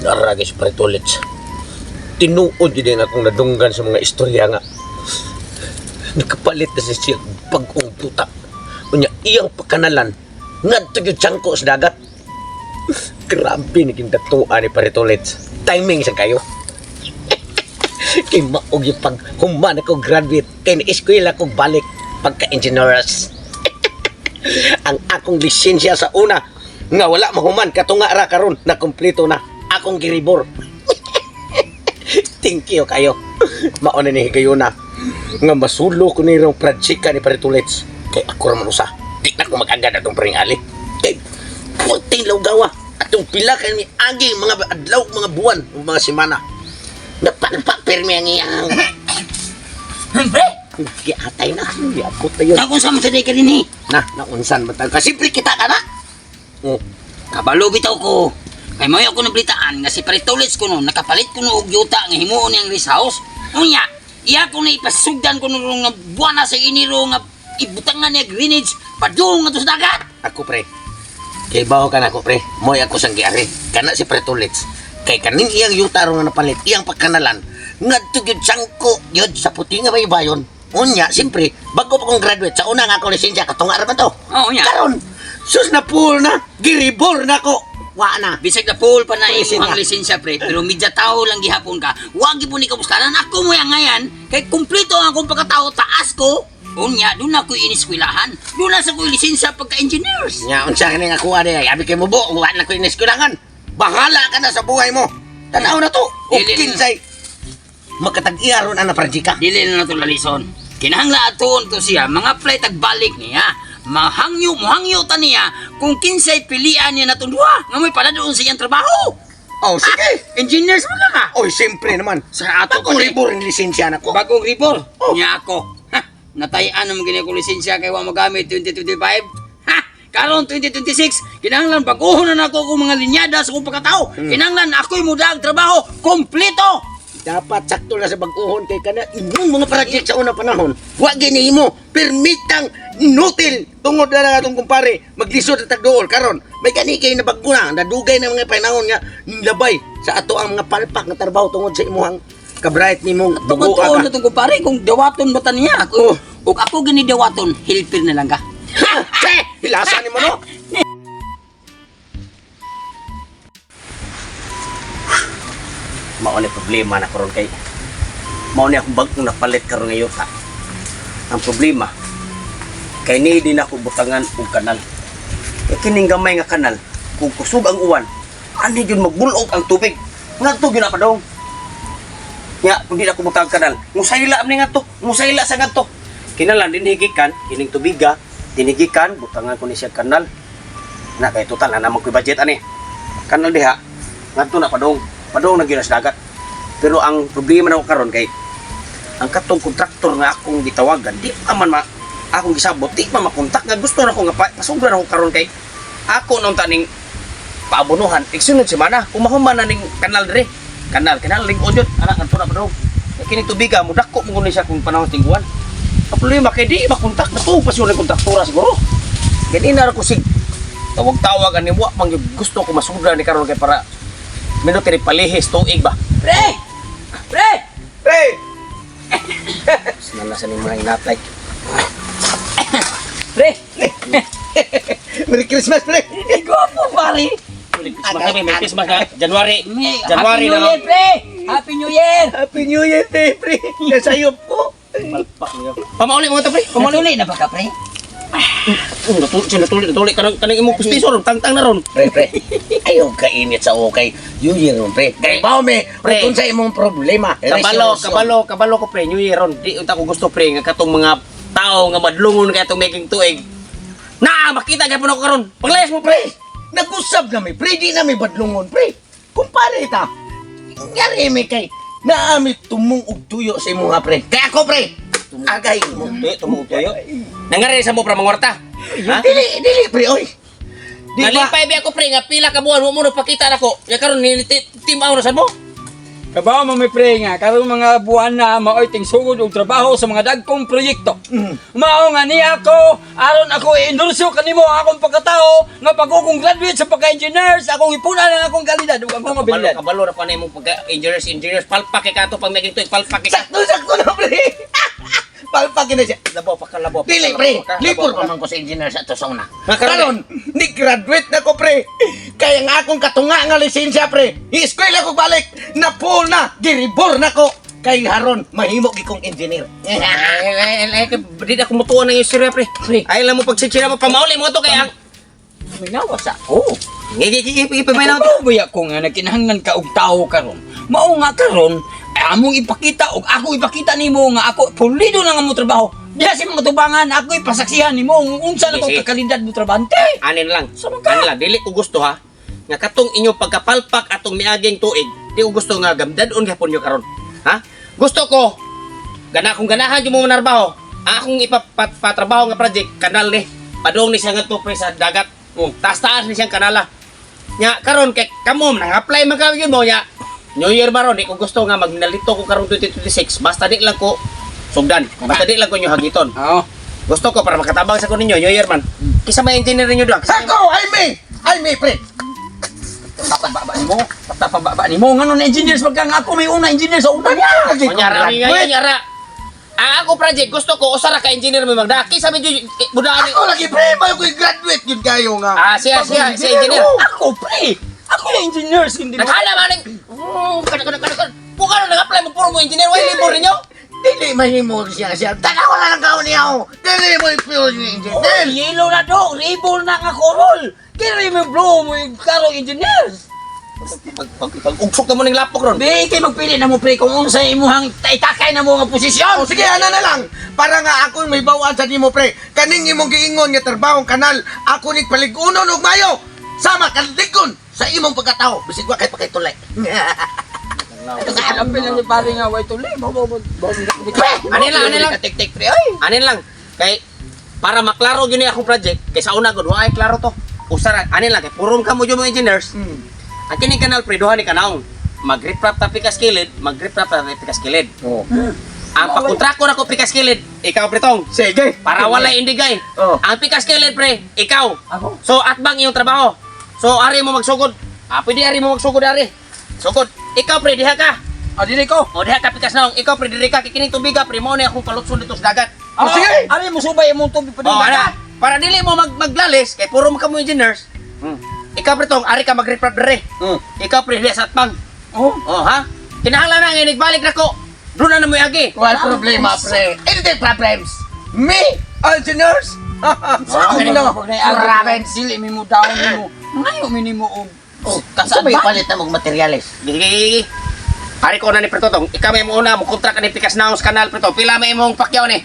Naragis pa rin ulit. Tinuod din akong nadunggan sa mga istorya nga. Nakapalit na siya pag-ong puta. Unya, iyang pakanalan. Ngadto yung tiyangko sa dagat. Grabe naging datuan ni Paritulit. Timing sa kayo. Kay maog yung pag-human ako graduate. Kay na-eskwela ko balik pagka-engineers. Ang akong lisensya sa una nga wala mahuman katunga ra karon na kompleto na akong giribor. Thank you kayo. Mauna ni kayo na nga masulo ko ni rong project ni Paritulets. Kay ako ra manusa. Di na ko mag-agad atong pringali. Kay puting lawgawa atong pila kay mi agi mga adlaw, mga buwan, mga semana. Napalpak permi ang iyang. Pre! Giatay na. Giapot na yun. Ako sa masaday ka din eh. Naunsan ba tayo? Kasimple kita ka na. Oh. Kabalo bitaw ko. Kay mo ako nablitaan nga si Paritulits ko no, nakapalit ko no og yuta nga himuon niyang rest house. Unya, iya ko na ipasugdan ko no nga buwana sa iniro nga ibutangan niya Greenwich padung nga to sa dagat. Ako pre. Kay baho ka na ako pre. Moy ako sang giari. Kana si Paritulits. Kay kaning iyang yuta ro nga napalit, iyang pagkanalan. Ngadto gyud sangko gyud sa puti nga baybayon. Unya, siyempre, bago pa kong graduate sa una nga ako lisensya, katunga ra man to. Oo, unya. Karon, sus na pool na, giribor na ko. Wa na. Bisag na pool pa na Lisensya. imong lisensya pre, pero medya tao lang gihapon ka. Wa gyud ni kabustanan ako mo yang ngayan, kay kumpleto ang akong pagkatao taas ko. Unya, doon ako iniskwilahan. Doon na sa ko lisensya pagka-engineers. Nya, unsa ka nga kuha de, abi kay mo bo, wa na ko iniskulangan. Bahala ka na sa buhay mo. Tanaw na to. O Dili na. kinsay. Makatag-iyaron ana praktika. Dili na nato lalison. Kinahangla aton to siya, mga flight agbalik niya. Mohangyo ta niya kung kinsay pilian niya natong duha. Nga may paladoon sa iyang trabaho. Oh, sige. Engineers mo lang ha. Oy, siyempre naman. Sa ato ko Bagong ribor ang lisensya na ko. Bagong report. Oh. Niya ako. Ha, natayan naman gini ko lisensya kay wa magamit 2025. Ha, karon 2026, kinahanglan baguhon na nako kung mga linyada sa kong pagkatao. Kinahanglan ako'y muda ang trabaho kompleto. Dapat sakto na sa bag-uhon kay kana inyong mga project sa unang panahon. Wa gini mo permitang inutil tungod na lang atong kumpare maglisod sa tagduol karon. May gani kay na bago na nadugay na mga panahon nga labay sa ato ang mga palpak nga trabaho tungod sa imuhang kabright nimong Tungod bago na itong kumpare, kung dawaton ba ta niya? Oh. Kung ako gini dawaton, hilpir na lang ka. Hilasan ni mo no. Mao ni problema na karon kay mao ni akong bagong napalit karon ngayon ha. Ang problema kay ni din ako butangan og kanal. Kay kining gamay nga kanal kung kusog ang uwan, ani gyud magbulog ang tubig. Ngadto gyud na padong. Nya kung di na ako butang kanal, musayla amni ngadto, musayla sa ngadto. Kinalan din higikan kining tubiga, dinigikan butangan ko ni siya kanal. Na kay total na naman ko budget ani. Kanal diha ngadto na padong. Padong na gyud sa dagat. Pero ang problema nako karon kay ang katong kontraktor nga akong gitawagan, di man akong gisabot, di man makontak nga gusto na ko nga pasugran ako karon kay ako nung taning paabonuhan igsunod semana kung mahuman na ning kanal dire. Kanal ling odyot ana kanto na padong. Kini tubiga mo dako mo ni siya kung panahon tingguan. Ang problema kay di makontak na to pasyon ng kontraktora siguro. Gani na ko sig tawag-tawag ani wa man gusto ko masugran ni karon kay para minuto ni palihis tuig ba? Pre! Pre! Pre! Sinala sa ni mga inatay. Pre! Merry Christmas, pre! Ikaw po, pare! Merry Christmas na. January. Happy New Year, pre! Happy New Year! Happy New Year, pre! Nasayop ko. Palpak niyo. Pamauli mo ito, pre. Pamauli na ba ka, pre? Natuloy ka ng imong pustiso ron. Tangtang na ron. Pre. Ayaw ka init sa okay. New Year ron, pre. Kaya ba, pre, kung sa imong problema. Kabalo ko, pre. New Year ron. Di unta ko gusto, pre, nga katong mga tao nga madlungon kaya itong making tuig. Makita ka po na ko karon. Paglayas mo, pre. Nag-usab na may, pre. Di na may badlungon, pre. Kumpare ita. Ngari may kay. Naami tumong og tuyo sa imong pre. Kaya ako, pre. Agay mo. Tumong og tuyo. Nangari sa mo pra mangwarta. Dili, pre, oy. Di ba? Nalipay bi ako pre nga pila ka buwan mo nagpakita nako. Ya karon ni timaw na sa mo. Kabaw mo may pre nga, karong mga buwan na maoy ting sugod og trabaho sa mga dagkong proyekto. Mao nga ni ako, aron ako i-endorso kanimo ang akong pagkatao nga pag akong graduate sa pagka-engineers, akong ipuna ang akong kalidad ug akong abilidad. Kabalo na pa na imong pagka-engineers, palpak kay kato pag maging to, palpak kay kato. Sakto na, pre. Palpagin na siya. Labo, pakalabo. Dili, pre. Lipor pa man ko sa engineer sa to sa una. Karon, ni graduate na ko, pre. Kaya nga akong katunga nga lisensya, pre. I-eskwela ko balik. Na full na. Giribor na ko. Kay haron, mahimo gi kong engineer. Di na kumutuan ng istorya, pre. Ay lang mo pagsitsira mo, pamauli mo to kaya ang... Minawas ako. Ipimay na to. Patuboy ako nga nakinahanglan ka og tao karon. Mao nga karon, ay among ipakita og ako ipakita nimo nga ako pulido na nga mo trabaho. Diha si matubangan ako ipasaksihan nimo kung unsa na ko Sige. kakalidad mo trabante. Anin lang. Sama ka. Anin lang. Dili ko gusto ha. Nga katong inyo pagkapalpak atong miaging tuig. Di ko gusto nga gamdadon gapon nyo karon. Ha? Gusto ko kung ganahan yung mga narbaho. Akong ipapatrabaho nga project kanal ni. Padong ni siya nga pre sa dagat. Taas-taas ni siyang kanala. Nya karon kay kamo nang apply man ka yun mo nya. New Year ba ron, di ko gusto nga magnalito ko karon 2026. Basta di lang ko sugdan. Basta di lang ko nyo hagiton. Oo. Gusto ko para makatabang sa ko ninyo, New Year man. Kisa may engineer ninyo doon. Sako, ay me, pre. Tapababa nimo. Tapababa nimo ngano na engineers pagka nga ako may una engineer sa una niya. Kunyara, kunyara. Ako project, gusto ko usara ka engineer mo magdaki sa medyo budaan. Ako lagi, pre. May ko graduate yun kayo nga. Siya engineer. Ako pre. Ako yung engineers hindi mo. Naghala man ng Bukan na nag-apply mo puro mo engineer, why libor ninyo? Dili mahimo siya. Tanaw na lang kaon niya. Dili mo ipil yung engineer. Yellow na do, ribbon na nga korol. Kaya mo blow mo yung karong engineers. Pag-ugsok na mo ng lapok ron. Di kay magpili na mo pre kung unsa imuhang itakay na mo nga posisyon. O sige, ana na lang. Para nga ako may bawaan sa nimo, pre. Kaning imong giingon nga trabahong kanal, ako ni paligunon og mayo. Sama kalikon sa imong pagkatao. Bisig wa kay pakitulay. Ito ka alam lang ni pare nga way tuloy. Anin lang. Tik-tik pre ay. Anin lang. Kay para maklaro gyud ni akong project, kay sa una gud wa ay klaro to. Usara, anin lang kay purom ka mo jud mo engineers. Ang kini kanal pre duha ni kanaong. Mag-reprap ta pikas kilid, mag-reprap ta pikas kilid. Oh. Ang pakontrako na ko pikas kilid, ikaw pretong. Sige. Para walay indigay. Oh. Ang pikas kilid pre, ikaw. Ako? So atbang iyong trabaho. So ari mo magsugod. Pwede ari mo magsugod ari. Sugod. Ikaw pre diha ka. Ah dili ko. O diha ka pikas naong. Ikaw pre diri ka kikining tubiga pre mo ni akong palutson dito sa dagat. Ah, sige. Ari mo subay mo tubig pa Oh, dagat. para dili mo maglalis kay puro mo engineers. Ikaw pre tong ari ka mag-reprap diri. Ikaw pre diha sa atbang. Oh. Oh ha. Kinahanglan na nga balik na ko. Doon na mo yagi. Wala problema, pre. Anything problems. Me, engineers. Province dili mi mo down mo. Ngayo minimo og Kasi may palit na mong materyales. Gigi. Ari ko na ni Pretotong, ikaw may muna mo kontrak ni Pikas Naos Kanal Preto. Pila may imong pakyaw ni?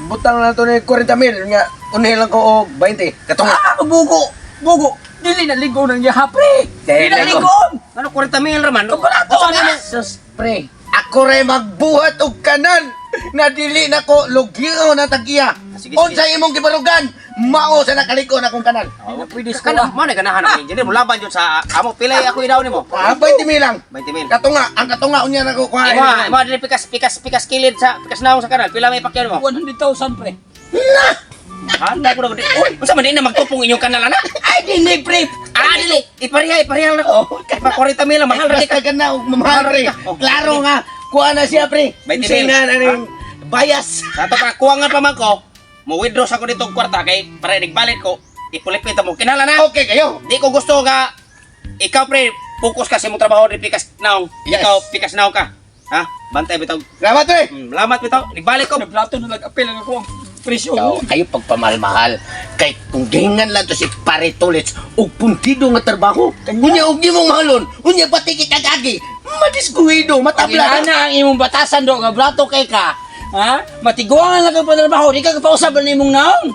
Butang na to ni 40,000 nga. Unahin lang ko og 20. Katong bugo. Bugo. Dili na ligo nang yaha pre. Dili na ligo. Ano 40,000 raman? Barato na. sus, pre. Ako rin magbuhat og kanan na dili na ko lugyo na tagiya. Sige, Unsa imong gibarugan, mao sa nakaliko na kong kanan. Pwede Kana mo na ganahan ang engineer mo laban jud sa amo pilay ako idaw nimo. 20,000 lang. 20,000. Katunga, ang katunga unya na ko kuha. Mo dili Pikas kilid sa Pikas Naos sa Kanal. Pila may pakyaw nimo? 100,000 pre. Handa ko na gud. Unsa man na magtupong inyong kanal ana? Ay dili pre. Dili. Ipariha na ko. Kay pa 40,000 lang mahal ra Mahal ka na og mamahal pre. Klaro nga, kuha na siya pre. 20,000. Singa na ning bias. Sa to pa kuha nga pa man ko. Mo withdraw sa ko dito kwarta kay para igbalik ko. Ipulipit mo kinala na. Okay kayo. Di ko gusto nga ikaw pre focus ka sa imong trabaho di Pikas Naong. Yes. Ikaw Pikas Naong ka. Ha? Bantay bitaw. Salamat pre. Salamat bitaw. Igbalik ko. Nagplato na nag-apel lang ako ang presyo. Kayo pagpamahal-mahal. Kay kung gihingan lang to si Pare Tulits og puntido nga trabaho. Unya og di mong mahalon. Unya pati kitagagi. Madiskuido, matabla. Ana ang imong batasan do nga blato kay ka. Ha? Matiguangan lang ka pa trabaho, di ka kapausap na imong naong.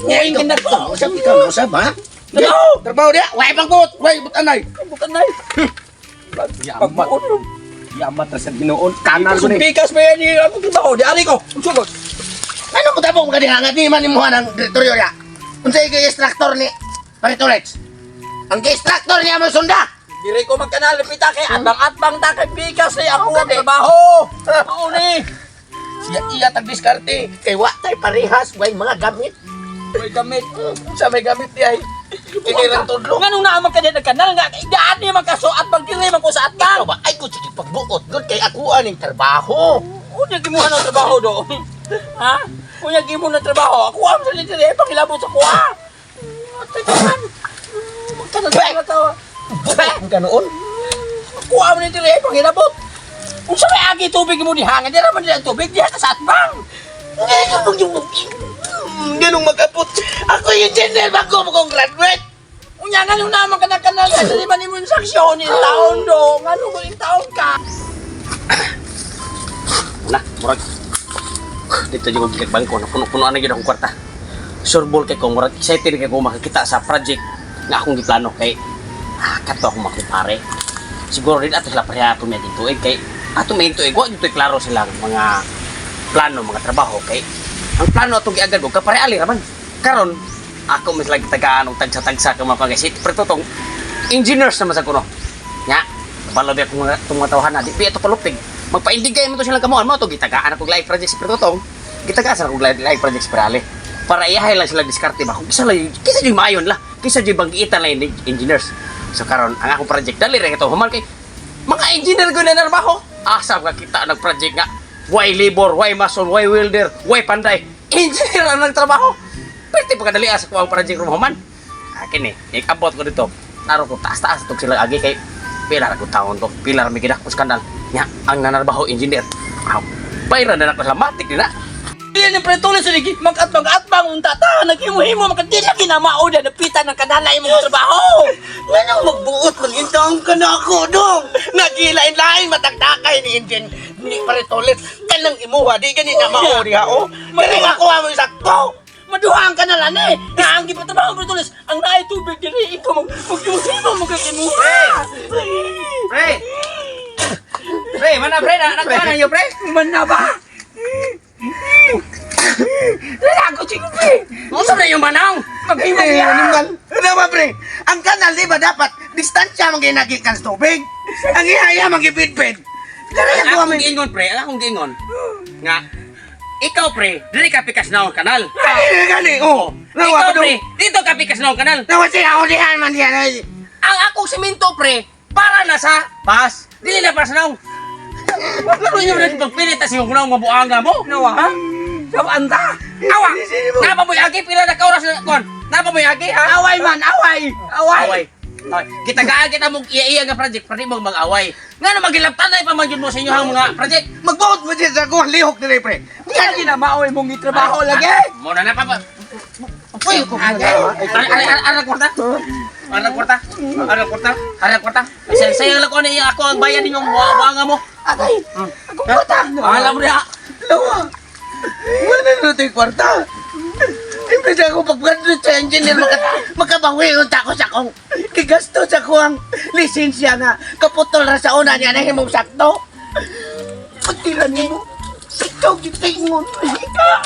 Ngayon ka na to. Usap ikaw, usap ha? Trabaho! Trabaho dia. Way pangkot. Way butanay. Bukan na. Yamat. Yamat sa Ginoon. Kanal ko ni. Pikas pa yan yung akong trabaho. Di ari ko. Sugod. Ano ko tapong kadihangat ni man imuha ng direktoryo niya? Unsay kay extractor ni Pare Tulits? Ang extractor niya mo sunda. Diri ko magkanalipita kay atbang ta kay bigas ni ako ang trabaho. Mao ni. Iya tagdiskarte kay wa tay parehas way mga gamit. May gamit. Sa may gamit di ay kinirang tudlo. Nganong naamang ka din nagkanal nga idaan niya magkasuat bang diri man ko sa atbang. Ba ay ko sige pagbuot gud kay ako aning trabaho. Unya gimuha ng trabaho do. Ha? Unya gimuha ng trabaho. Ako am sa diri pangilabot sa kuha. Tignan. Magkanal tawa. Ang ganoon. Ako am ni diri pangilabot. Unsa may agi tubig mo dihangan dira man dira tubig diha sa atbang. Ganong mag-abot. Ako yung general bago mo kong graduate. Unya nganong naman ka nagkanal sa di man imong saksyon in taon do. Nganong ko in taon ka? Na, murag. Dito yung bigay bangko na puno-puno na gid akong kwarta. Surbol kay ko murag excited kay ko makakita sa project nga akong giplano kay kato akong makipare. Siguro rin ato sila pareha ato may tuig kay ato may tuig wa dito klaro sila mga plano mga trabaho kay ang plano atong giagad og kapare ali raman. Karon ako mas lagi tagaan og tagsa-tagsa ka mga pag-isip pero totong engineers naman sa kuno. Nya, balabi ako mga tumatawahan na di pi ato palupig. Magpaindigay mo to silang kamuan mo to gitagaan ako live project sa totong. Gitagaan sa ako live project sa ali. Para iyahay lang sila diskarte ba kung kisa di maayon la kisa di banggitan lang yung engineers. So karon ang akong project dali ra ito human kay mga engineer ko na narbaho. Asa ka kita nag project nga why labor, why mason, why welder, why panday. Engineer ang nagtrabaho. Pwede pa kadali sa kuwang project ro human. Akin ikabot ko dito. Naro ko taas-taas tog sila agi kay pilar ako taon to. Pilar mi gidak skandal. Nya ang nanarbaho engineer. Wow. Bayra na ako sa matik nila. Yan yung pretuloy sa ligi, mag-atbang unta ta, naghimu-himo, makadila kinamao na napitan ng kanalay mong trabaho. Ganong magbuot mag-intang ka na ako dong. Nagilain-lain matagtakay ni Indian ni Paritolit. Kanang imuha, di ganit na maori ha o. Galing ako mo sakto. Maduhaan ka na lang eh. Nga ang gipatrabaho ng pretuloy, ang naay tubig diri, ikaw mag-imuhimo, magkakimuha. Pre! Pre, mana pre na nagkuha na yo pre? Man na ba? Lalago si Kupi! Unsa na yung manang? Mag-imu Eh, niya! animal. Ano ba, pre? Ang kanal, di ba dapat distansya mong ginagikan sa tubig? Ang ihaya mong gipid-pid. Karaya ko Ang akong kami. giingon pre, ang akong giingon. Nga, ikaw pre, dili ka pikas na ang kanal. Ay, gani, oh. Ikaw Nawa ko pre, dong. dito ka pikas na ang kanal. Nawa siya, ako dihan man diyan. Ay. Ang akong simento pre, para na sa pas. Dili na para sa naong. Lalo nyo rin pagpilit sa yung kunang mabuanga mo. Nawa, ha? Sabanda! Awa! Napamoy agi, pila na kauras na kon. Napamoy agi, ha? Away man, away! Away! Away. Kita gaan kita mong iya-iya nga project, pwede mong mag-away. Nga na magilaptan na ipamagyon mo sa inyo ang mga project. Magbuot mo siya sa kuha, lihok na rin, pre. Yan ginamaoy mong itrabaho lagi! Muna na pa ba? Uy, ko Ara kwarta. Ara kwarta. Ara kwarta. Ara kwarta. Sayang lang ko na ako ang bayan ninyong buanga mo. Agay! Ako kota! Alam mo na. Nawa. Wala na ito yung kwarta. Imbes ako pag-graduate sa engineer, makabawi yung tako sa akong kigasto sa kuhang lisensya nga kaputol ra sa una niya na himong sakto. Pagtilan mo, ikaw gitingon. Ikaw!